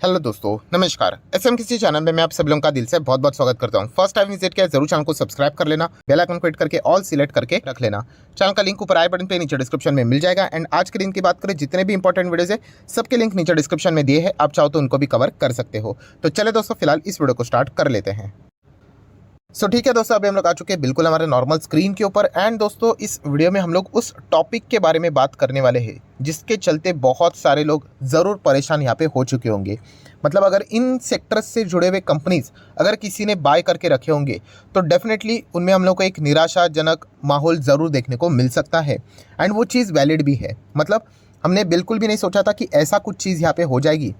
Hello दोस्तों, नमस्कार। SM किसी चैनल में मैं आप सब लोगों का दिल से बहुत बहुत स्वागत करता हूं। फर्स्ट टाइम विजिट किया जरूर चैनल को सब्सक्राइब कर लेना, बेल आइकन को हिट करके ऑल सिलेक्ट करके रख लेना। चैनल का लिंक ऊपर आई बटन पे नीचे डिस्क्रिप्शन में मिल जाएगा। एंड आज के दिन की बात करें, जितने भी इंपॉर्टेंट वीडियोस है सबके लिंक नीचे डिस्क्रिप्शन में दिए हैं, आप चाहो तो उनको भी कवर कर सकते हो। तो चले दोस्तों, फिलहाल इस वीडियो को स्टार्ट कर लेते हैं। ठीक है दोस्तों, अभी हम लोग आ चुके हैं बिल्कुल हमारे नॉर्मल स्क्रीन के ऊपर। एंड दोस्तों, इस वीडियो में हम लोग उस टॉपिक के बारे में बात करने वाले हैं जिसके चलते बहुत सारे लोग ज़रूर परेशान यहाँ पे हो चुके होंगे। मतलब अगर इन सेक्टर्स से जुड़े हुए कंपनीज अगर किसी ने बाय करके रखे होंगे तो डेफिनेटली उनमें हम लोग को एक निराशाजनक माहौल ज़रूर देखने को मिल सकता है। एंड वो चीज़ वैलिड भी है। मतलब हमने बिल्कुल भी नहीं सोचा था कि ऐसा कुछ चीज़ यहाँ पे हो जाएगी।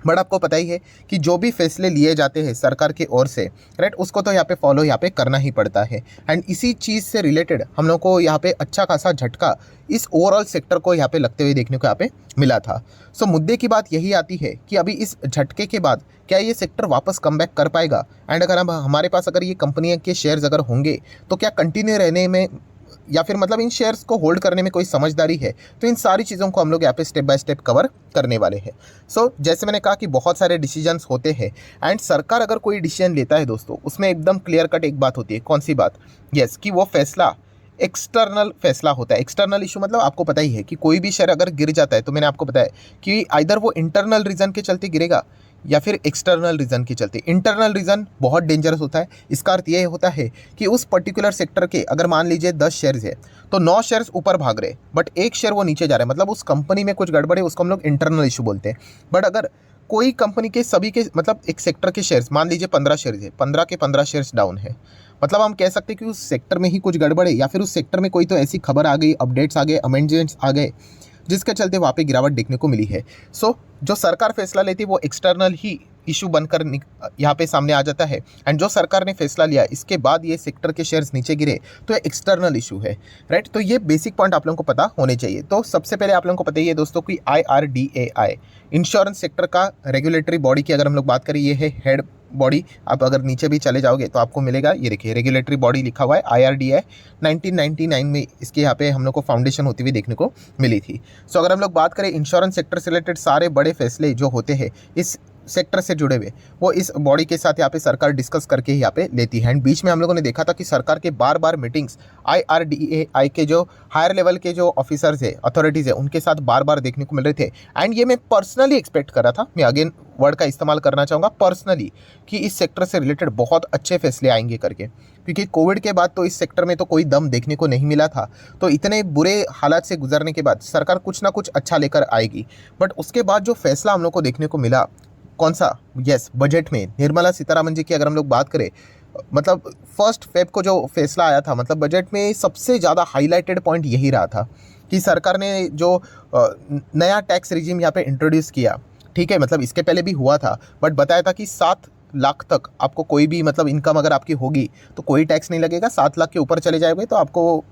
बट आपको पता ही है कि जो भी फैसले लिए जाते हैं सरकार की ओर से, राइट, उसको तो यहाँ पे फॉलो यहाँ पे करना ही पड़ता है। एंड इसी चीज़ से रिलेटेड हम लोग को यहाँ पे अच्छा खासा झटका इस ओवरऑल सेक्टर को यहाँ पे लगते हुए देखने को यहाँ पे मिला था। मुद्दे की बात यही आती है कि अभी इस झटके के बाद क्या ये सेक्टर वापस कम बैक कर पाएगा। एंड अगर हम हमारे पास अगर ये कंपनियों के शेयर्स अगर होंगे तो क्या कंटिन्यू रहने में या फिर मतलब इन शेयर्स को होल्ड करने में कोई समझदारी है। तो इन सारी चीज़ों को हम लोग यहाँ पे स्टेप बाय स्टेप कवर करने वाले हैं। जैसे मैंने कहा कि बहुत सारे डिसीजंस होते हैं। एंड सरकार अगर कोई डिसीजन लेता है दोस्तों, उसमें एकदम क्लियर कट एक बात होती है। कौन सी बात? यस, कि वो फैसला एक्सटर्नल फैसला होता है। एक्सटर्नल इशू मतलब आपको पता ही है कि कोई भी शेयर अगर गिर जाता है तो मैंने आपको बताया कि आइदर वो इंटरनल रीज़न के चलते गिरेगा या फिर एक्सटर्नल रीज़न के चलते। इंटरनल रीज़न बहुत डेंजरस होता है। इसका अर्थ ये होता है कि उस पर्टिकुलर सेक्टर के अगर मान लीजिए 10 शेयर्स है तो 9 शेयर्स ऊपर भाग रहे बट एक शेयर वो नीचे जा रहा है, मतलब उस कंपनी में कुछ गड़बड़ है, उसको हम लोग इंटरनल इशू बोलते हैं। बट अगर कोई कंपनी के सभी के मतलब एक सेक्टर के शेयर्स मान लीजिए 15 शेयर्स है, 15 के 15 शेयर्स डाउन है, मतलब हम कह सकते हैं कि उस सेक्टर में ही कुछ गड़बड़ है या फिर उस सेक्टर में कोई तो ऐसी खबर आ गई, अपडेट्स आ गए, अमेंडमेंट्स आ गए जिसके चलते वहाँ पे गिरावट देखने को मिली है। जो सरकार फैसला लेती है वो एक्सटर्नल ही इशू बनकर यहाँ पे सामने आ जाता है। एंड जो सरकार ने फैसला लिया इसके बाद ये सेक्टर के शेयर्स नीचे गिरे तो ये एक्सटर्नल इशू है, राइट। तो ये बेसिक पॉइंट आप लोगों को पता होने चाहिए। तो सबसे पहले आप लोगों को पता ही है दोस्तों कि IRDAI इंश्योरेंस सेक्टर का रेगुलेटरी बॉडी की अगर हम लोग बात करें, ये है हेड बॉडी। आप अगर नीचे भी चले जाओगे तो आपको मिलेगा, ये देखिए रेगुलेटरी बॉडी लिखा हुआ है IRDAI। 1999 में इसके यहाँ पे हम लोग को फाउंडेशन होती हुई देखने को मिली थी। अगर हम लोग बात करें इंश्योरेंस सेक्टर से रिलेटेड सारे बड़े फैसले जो होते हैं इस सेक्टर से जुड़े हुए, वो इस बॉडी के साथ यहाँ पे सरकार डिस्कस करके ही यहाँ पे लेती है। एंड बीच में हम लोगों ने देखा था कि सरकार के बार बार मीटिंग्स IRDAI के जो हायर लेवल के जो ऑफिसर्स है, अथॉरिटीज़ है, उनके साथ बार बार देखने को मिल रहे थे। एंड ये मैं पर्सनली एक्सपेक्ट कर रहा था, मैं अगेन वर्ड का इस्तेमाल करना चाहूँगा पर्सनली, कि इस सेक्टर से रिलेटेड बहुत अच्छे फैसले आएंगे करके। क्योंकि कोविड के बाद तो इस सेक्टर में तो कोई दम देखने को नहीं मिला था। तो इतने बुरे हालात से गुजरने के बाद सरकार कुछ ना कुछ अच्छा लेकर आएगी। बट उसके बाद जो फैसला हम लोग को देखने को मिला, कौन सा? यस, बजट में निर्मला सीतारामन जी की अगर हम लोग बात करें, मतलब 1 फेब को जो फैसला आया था, मतलब बजट में सबसे ज़्यादा हाईलाइटेड पॉइंट यही रहा था कि सरकार ने जो नया टैक्स रिजीम यहाँ पे इंट्रोड्यूस किया, ठीक है, मतलब इसके पहले भी हुआ था बट बताया था कि 7 लाख तक आपको कोई भी मतलब इनकम अगर आपकी होगी तो कोई टैक्स नहीं लगेगा। 7 लाख के ऊपर चले जाएंगे तो आपको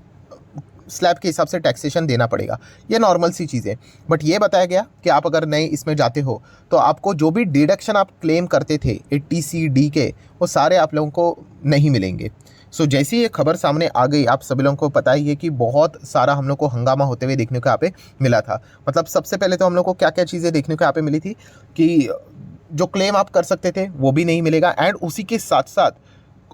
स्लैब के हिसाब से टैक्सेशन देना पड़ेगा। ये नॉर्मल सी चीज़ है। बट ये बताया गया कि आप अगर नए इसमें जाते हो तो आपको जो भी डिडक्शन आप क्लेम करते थे 80C के, वो सारे आप लोगों को नहीं मिलेंगे। जैसी ये खबर सामने आ गई, आप सभी लोगों को पता ही है कि बहुत सारा हम लोग को हंगामा होते हुए देखने को यहाँ पे मिला था। मतलब सबसे पहले तो हम लोग को क्या क्या चीज़ें देखने को यहाँ पे मिली थी कि जो क्लेम आप कर सकते थे वो भी नहीं मिलेगा। एंड उसी के साथ साथ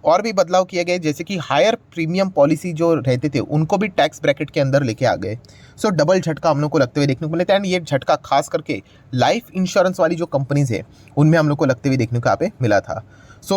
और भी बदलाव किए गए, जैसे कि हायर प्रीमियम पॉलिसी जो रहते थे उनको भी टैक्स ब्रैकेट के अंदर लेके आ गए। डबल झटका हम लोग को लगते हुए देखने को मिले थे। एंड ये झटका खास करके लाइफ इंश्योरेंस वाली जो कंपनीज है उनमें हम लोग को लगते हुए देखने को यहाँ पे मिला था।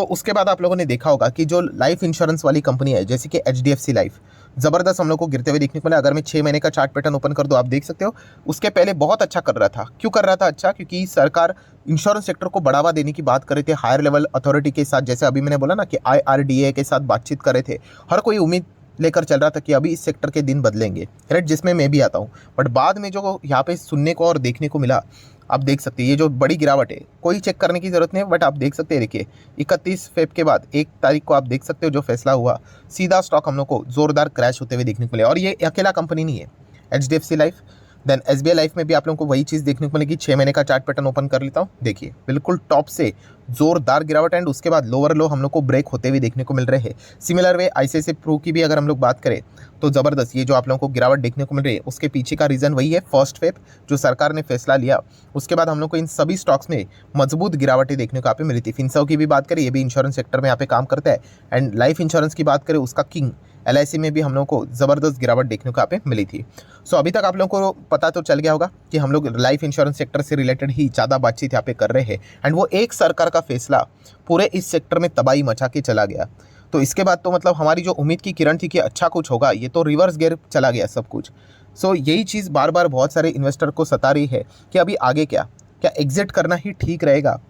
उसके बाद आप लोगों ने देखा होगा कि जो लाइफ इंश्योरेंस वाली कंपनी है जैसे कि HDFC लाइफ, ज़बरदस्त हम लोग को गिरते हुए देखने को मिला। अगर मैं 6 महीने का चार्ट पैटर्न ओपन कर दूँ, आप देख सकते हो उसके पहले बहुत अच्छा कर रहा था। क्यों कर रहा था अच्छा? क्योंकि सरकार इंश्योरेंस सेक्टर को बढ़ावा देने की बात कर रहे थे हायर लेवल अथॉरिटी के साथ। जैसे अभी मैंने बोला ना कि IRDAI के साथ बातचीत कर रहे थे। हर कोई उम्मीद लेकर चल रहा था कि अभी इस सेक्टर के दिन बदलेंगे, राइट, जिसमें मैं भी आता हूँ। बट बाद में जो यहाँ पे सुनने को और देखने को मिला, आप देख सकते हैं ये जो बड़ी गिरावट है, कोई चेक करने की ज़रूरत नहीं है। बट आप देख सकते हैं, देखिए 31 फेब के बाद 1 तारीख को आप देख सकते हो जो फैसला हुआ, सीधा स्टॉक हम लोग को ज़ोरदार क्रैश होते हुए देखने को मिला। और ये अकेला कंपनी नहीं है HDFC life, then SBI life में भी आप लोगों को वही चीज़ देखने को मिलेगी। 6 महीने का चार्ट पैटर्न ओपन कर लेता हूँ, देखिए बिल्कुल टॉप से जोरदार गिरावट एंड उसके बाद लोअर लो हम लोग को ब्रेक होते हुए देखने को मिल रहे हैं। सिमिलर वे ICICI प्रू की भी अगर हम लोग बात करें तो ज़बरदस्त ये जो आप लोगों को गिरावट देखने को मिल रही है उसके पीछे का रीज़न वही है, फर्स्ट फेब जो सरकार ने फैसला लिया उसके बाद हम लोग को इन सभी स्टॉक्स में मजबूत गिरावटें देखने को यहाँ पे मिली थी। फिनसर्व की भी बात करें, ये भी इंश्योरेंस सेक्टर में यहाँ पे काम करता है एंड लाइफ इंश्योरेंस की बात करें उसका किंग LIC में भी हम लोग को ज़बरदस्त गिरावट देखने को यहाँ पे मिली थी। सो अभी तक आप लोगों को पता तो चल गया होगा कि हम लोग लाइफ इंश्योरेंस सेक्टर से रिलेटेड ही ज़्यादा बातचीत यहाँ पे कर रहे हैं एंड वो एक सरकार का फैसला पूरे इस सेक्टर में तबाही मचा के चला गया। तो इसके बाद तो मतलब हमारी जो उम्मीद की किरण थी कि अच्छा कुछ होगा, ये तो रिवर्स गियर चला गया सब कुछ। सो यही चीज़ बार बार बहुत सारे इन्वेस्टर को सता रही है कि अभी आगे क्या एग्जिट करना ही ठीक रहेगा।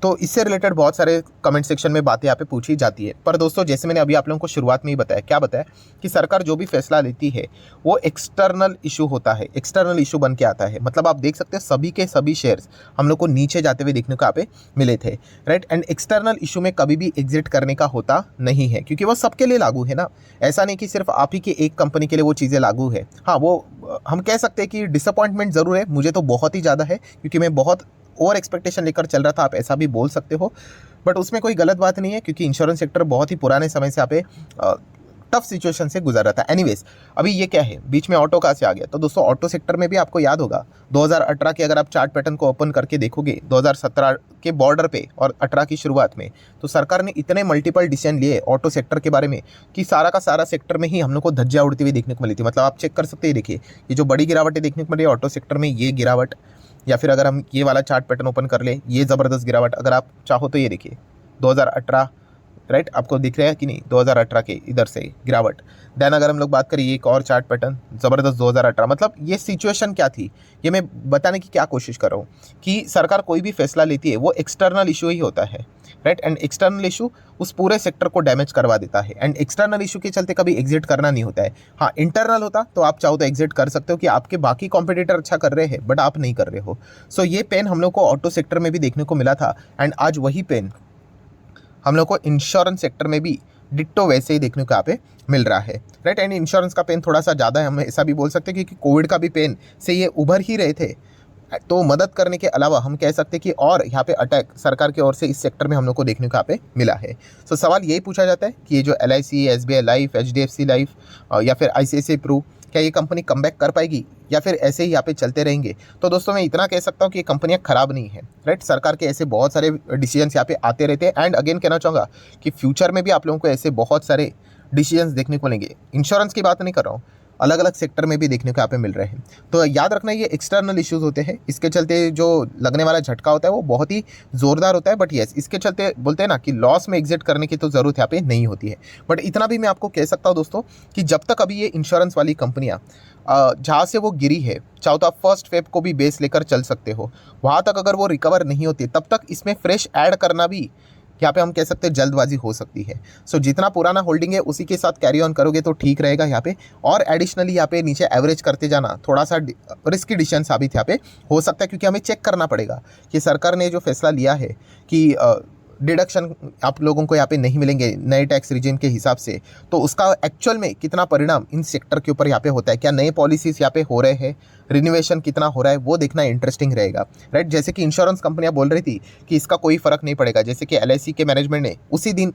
तो इससे रिलेटेड बहुत सारे कमेंट सेक्शन में बातें यहाँ पे पूछी जाती है। पर दोस्तों जैसे मैंने अभी आप लोगों को शुरुआत में ही बताया, क्या बताया कि सरकार जो भी फैसला लेती है वो एक्सटर्नल इशू होता है, एक्सटर्नल इशू बन के आता है। मतलब आप देख सकते हैं सभी के सभी शेयर्स हम लोग को नीचे जाते हुए देखने को यहाँ पे मिले थे, राइट। एंड एक्सटर्नल इशू में कभी भी एग्जिट करने का होता नहीं है क्योंकि वो सबके लिए लागू है ना। ऐसा नहीं कि सिर्फ आप ही की एक कंपनी के लिए वो चीज़ें लागू है। हाँ, वो हम कह सकते हैं कि डिसअपॉइंटमेंट ज़रूर है, मुझे तो बहुत ही ज़्यादा है क्योंकि मैं बहुत ओवर एक्सपेक्टेशन लेकर चल रहा था, आप ऐसा भी बोल सकते हो। बट उसमें कोई गलत बात नहीं है क्योंकि इंश्योरेंस सेक्टर बहुत ही पुराने समय से यहाँ पे टफ सिचुएशन से गुजर रहा था। एनीवेज, अभी ये क्या है, बीच में ऑटो कहाँ से आ गया? तो दोस्तों ऑटो सेक्टर में भी आपको याद होगा 2018 के अगर आप चार्ट पैटर्न को ओपन करके देखोगे 2017 के बॉर्डर पे और 18 की शुरुआत में, तो सरकार ने इतने मल्टीपल डिसीजन लिए ऑटो सेक्टर के बारे में कि सारा का सारा सेक्टर में ही हम लोग को धज्जियां उड़ती हुई देखने को मिली थी। मतलब आप चेक कर सकते हैं, देखिए ये जो बड़ी गिरावटें देखने को मिली ऑटो सेक्टर में, ये गिरावट, या फिर अगर हम ये वाला चार्ट पैटर्न ओपन कर ले, ये ज़बरदस्त गिरावट अगर आप चाहो तो ये देखिए 2018, राइट, आपको दिख रहा है कि नहीं 2018 के इधर से गिरावट। देन अगर हम लोग बात करें, ये एक और चार्ट पैटर्न ज़बरदस्त 2018। मतलब ये सिचुएशन क्या थी, ये मैं बताने की क्या कोशिश कर रहा हूँ कि सरकार कोई भी फैसला लेती है वो एक्सटर्नल इशू ही होता है, राइट। एंड एक्सटर्नल इशू उस पूरे सेक्टर को डैमेज करवा देता है एंड एक्सटर्नल इशू के चलते कभी एग्जिट करना नहीं होता है। हाँ, इंटरनल होता तो आप चाहो तो एग्जिट कर सकते हो कि आपके बाकी कॉम्पिटिटर अच्छा कर रहे हैं बट आप नहीं कर रहे हो। सो ये पेन हम लोग को ऑटो सेक्टर में भी देखने को मिला था एंड आज वही पेन हम लोग को इंश्योरेंस सेक्टर में भी डिट्टो वैसे ही देखने को यहाँ पे मिल रहा है, राइट। एंड इंश्योरेंस का पेन थोड़ा सा ज़्यादा है, हम ऐसा भी बोल सकते हैं क्योंकि कोविड का भी पेन से ये उभर ही रहे थे। तो मदद करने के अलावा हम कह सकते हैं कि और यहाँ पे अटैक सरकार की ओर से इस सेक्टर में हम लोग को देखने को यहाँ पे मिला है। सो सवाल यही पूछा जाता है कि ये जो LIC, SBI life, HDFC life या फिर ICICI प्रू, क्या ये कंपनी कमबैक कर पाएगी या फिर ऐसे ही यहाँ पे चलते रहेंगे? तो दोस्तों मैं इतना कह सकता हूँ कि ये कंपनियाँ खराब नहीं है, राइट। सरकार के ऐसे बहुत सारे डिसीजंस यहाँ पे आते रहते हैं एंड अगेन कहना चाहूँगा कि फ्यूचर में भी आप लोगों को ऐसे बहुत सारे डिसीजंस देखने को मिलेंगे। इंश्योरेंस की बात नहीं कर रहा हूँ, अलग अलग सेक्टर में भी देखने को यहाँ पे मिल रहे हैं। तो याद रखना ये एक्सटर्नल इश्यूज होते हैं, इसके चलते जो लगने वाला झटका होता है वो बहुत ही ज़ोरदार होता है। बट येस, इसके चलते बोलते हैं ना कि लॉस में एग्जिट करने की तो ज़रूरत यहाँ पे नहीं होती है। बट इतना भी मैं आपको कह सकता हूँ दोस्तों कि जब तक अभी ये इंश्योरेंस वाली कंपनियाँ जहाँ से वो गिरी है, चाहो तो आप फर्स्ट फेब को भी बेस लेकर चल सकते हो, वहाँ तक अगर वो रिकवर नहीं होती तब तक इसमें फ्रेश ऐड करना भी यहाँ पे हम कह सकते हैं जल्दबाजी हो सकती है। सो जितना पुराना होल्डिंग है उसी के साथ कैरी ऑन करोगे तो ठीक रहेगा यहाँ पे, और एडिशनली यहाँ पे नीचे एवरेज करते जाना थोड़ा सा रिस्की डिसीजन साबित यहाँ पे हो सकता है क्योंकि हमें चेक करना पड़ेगा कि सरकार ने जो फैसला लिया है कि डिडक्शन आप लोगों को यहाँ पे नहीं मिलेंगे नए टैक्स रिजीम के हिसाब से, तो उसका एक्चुअल में कितना परिणाम इन सेक्टर के ऊपर यहाँ पे होता है, क्या नए पॉलिसीज यहाँ पे हो रहे हैं, रिन्यूएशन कितना हो रहा है, वो देखना इंटरेस्टिंग रहेगा, राइट। जैसे कि इंश्योरेंस कंपनियां बोल रही थी कि इसका कोई फर्क नहीं पड़ेगा, जैसे कि LIC के मैनेजमेंट ने उसी दिन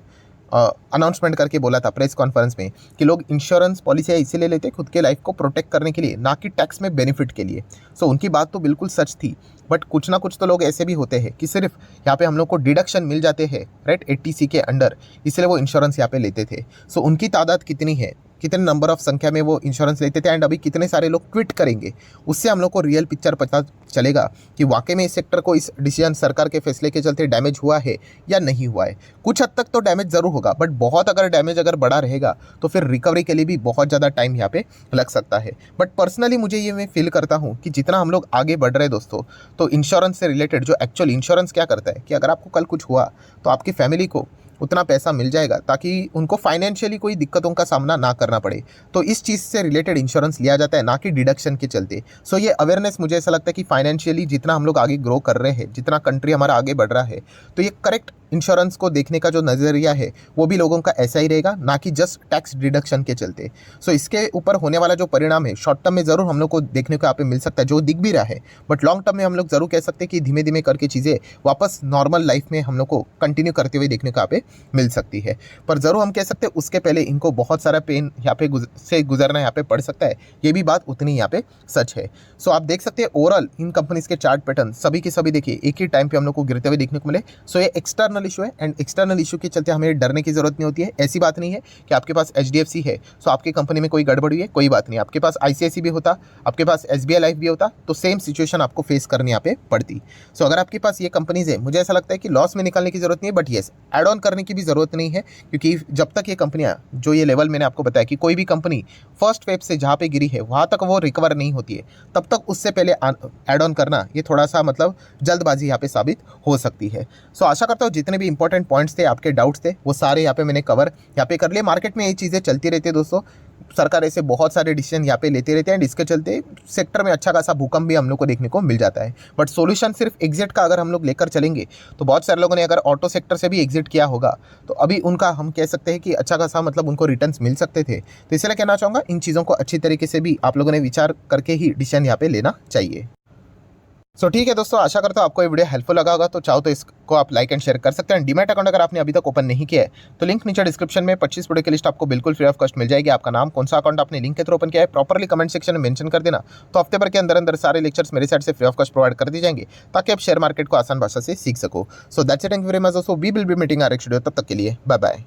अनाउंसमेंट करके बोला था प्रेस कॉन्फ्रेंस में कि लोग इंश्योरेंस पॉलिसी इसीलिए लेते खुद के लाइफ को प्रोटेक्ट करने के लिए, ना कि टैक्स में बेनिफिट के लिए। सो उनकी बात तो बिल्कुल सच थी, बट कुछ ना कुछ तो लोग ऐसे भी होते हैं कि सिर्फ यहाँ पे हम लोग को डिडक्शन मिल जाते हैं, राइट, 80C के अंडर, इसलिए वो इंश्योरेंस यहाँ पे लेते थे। सो उनकी तादाद कितनी है, कितने नंबर ऑफ संख्या में वो इंश्योरेंस लेते थे एंड अभी कितने सारे लोग क्विट करेंगे, उससे हम लोग को रियल पिक्चर पता चलेगा कि वाकई में इस सेक्टर को इस डिसीजन सरकार के फैसले के चलते डैमेज हुआ है या नहीं हुआ है। कुछ हद तक तो डैमेज ज़रूर होगा, बट बहुत अगर डैमेज अगर बड़ा रहेगा तो फिर रिकवरी के लिए भी बहुत ज़्यादा टाइम यहाँ पे लग सकता है। बट पर्सनली मुझे ये मैं फील करता हूँ कि जितना हम लोग आगे बढ़ रहे हैं दोस्तों, तो इंश्योरेंस से रिलेटेड जो एक्चुअल इंश्योरेंस क्या करता है कि अगर आपको कल कुछ हुआ तो आपकी फैमिली को उतना पैसा मिल जाएगा ताकि उनको फाइनेंशियली कोई दिक्कतों का सामना ना करना पड़े। तो इस चीज़ से रिलेटेड इंश्योरेंस लिया जाता है, ना कि डिडक्शन के चलते। सो ये अवेयरनेस मुझे ऐसा लगता है कि फाइनेंशियली जितना हम लोग आगे ग्रो कर रहे हैं, जितना कंट्री हमारा आगे बढ़ रहा है, तो ये करेक्ट इंश्योरेंस को देखने का जो नज़रिया है वो भी लोगों का ऐसा ही रहेगा, ना कि जस्ट टैक्स डिडक्शन के चलते। सो इसके ऊपर होने वाला जो परिणाम है शॉर्ट टर्म में ज़रूर हम लोग को देखने को यहाँ पे मिल सकता है, जो दिख भी रहा है, बट लॉन्ग टर्म में हम लोग ज़रूर कह सकते हैं कि धीमे धीमे करके चीज़ें वापस नॉर्मल लाइफ में हम लोग को कंटिन्यू करते हुए देखने को यहाँ पे मिल सकती है। पर ज़रूर हम कह सकते हैं उसके पहले इनको बहुत सारा पेन यहाँ पे से गुजरना यहाँ पे पड़ सकता है, ये भी बात उतनी यहाँ पे सच है। सो आप देख सकते हैं ओवरऑल इन कंपनीज के चार्ट पैटर्न सभी के सभी देखिए एक ही टाइम पे हम लोग को गिरते हुए देखने को मिले। सो ये एक्सटर्नल इशू है एंड एक्सटर्नल इशू के चलते हमें डरने की जरूरत नहीं होती है। ऐसी बात नहीं है कि आपके पास HDFC है सो आपकी कंपनी में कोई गड़बड़ी है, कोई बात नहीं। आपके पास ICICI भी होता, आपके पास SBI लाइफ भी होता, तो सेम सिचुएशन आपको फेस करनी यहाँ पे पड़ती। सो अगर आपके पास ये कंपनीज है, मुझे ऐसा लगता है कि लॉस में निकालने की जरूरत नहीं है, बट येस एड ऑन करने की भी जरूरत नहीं है, क्योंकि जब तक ये कंपनियां जो ये लेवल मैंने आपको बताया कि कोई भी कंपनी फर्स्ट वेब से जहाँ पे गिरी है वहाँ तक वो रिकवर नहीं होती है, तब तक उससे पहले ऐड ऑन करना ये थोड़ा सा मतलब जल्दबाजी यहाँ पे साबित हो सकती है। सो आशा करता हूँ जितने भी इंपॉर्टेंट पॉइंट्स थे, आपके डाउट्स थे, वो सारे यहाँ पे मैंने कवर यहाँ पे कर लिए। मार्केट में ये चीज़ें चलती रहती है दोस्तों, सरकार ऐसे बहुत सारे डिसीजन यहाँ पे लेते रहते हैं एंड इसके चलते सेक्टर में अच्छा खासा भूकंप भी हम लोग को देखने को मिल जाता है। बट सॉल्यूशन सिर्फ एग्जिट का अगर हम लोग लेकर चलेंगे तो बहुत सारे लोगों ने अगर ऑटो सेक्टर से भी एग्जिट किया होगा तो अभी उनका हम कह सकते हैं कि अच्छा खासा मतलब उनको रिटर्न्स मिल सकते थे। तो इसलिए कहना चाहूँगा इन चीज़ों को अच्छी तरीके से भी आप लोगों ने विचार करके ही डिसीजन यहाँ पे लेना चाहिए। सो ठीक है दोस्तों, आशा करता हूँ आपको ये वीडियो हेल्पफुल लगा होगा। तो चाहो तो इसको आप लाइक एंड शेयर कर सकते हैं। डीमैट अकाउंट अगर आपने अभी तक ओपन नहीं किया है तो लिंक नीचे डिस्क्रिप्शन में 25 वीडियो की लिस्ट आपको बिल्कुल फ्री ऑफ कॉस्ट मिल जाएगी। आपका नाम, कौन सा अकाउंट आपने लिंक के थ्रू ओपन किया है, प्रॉपरली कमेंट सेक्शन में मेंशन कर देना, तो हफ्ते भर के अंदर अंदर सारे लेक्चर्स मेरे साइड से फ्री ऑफ कॉस्ट प्रोवाइड कर दी जाएंगे ताकि आप शेयर मार्केट को आसान भाषा से सीख सको। So that's it, thank you very much दोस्तों, we will be meeting our next video. तब तक के लिए बाय बाय।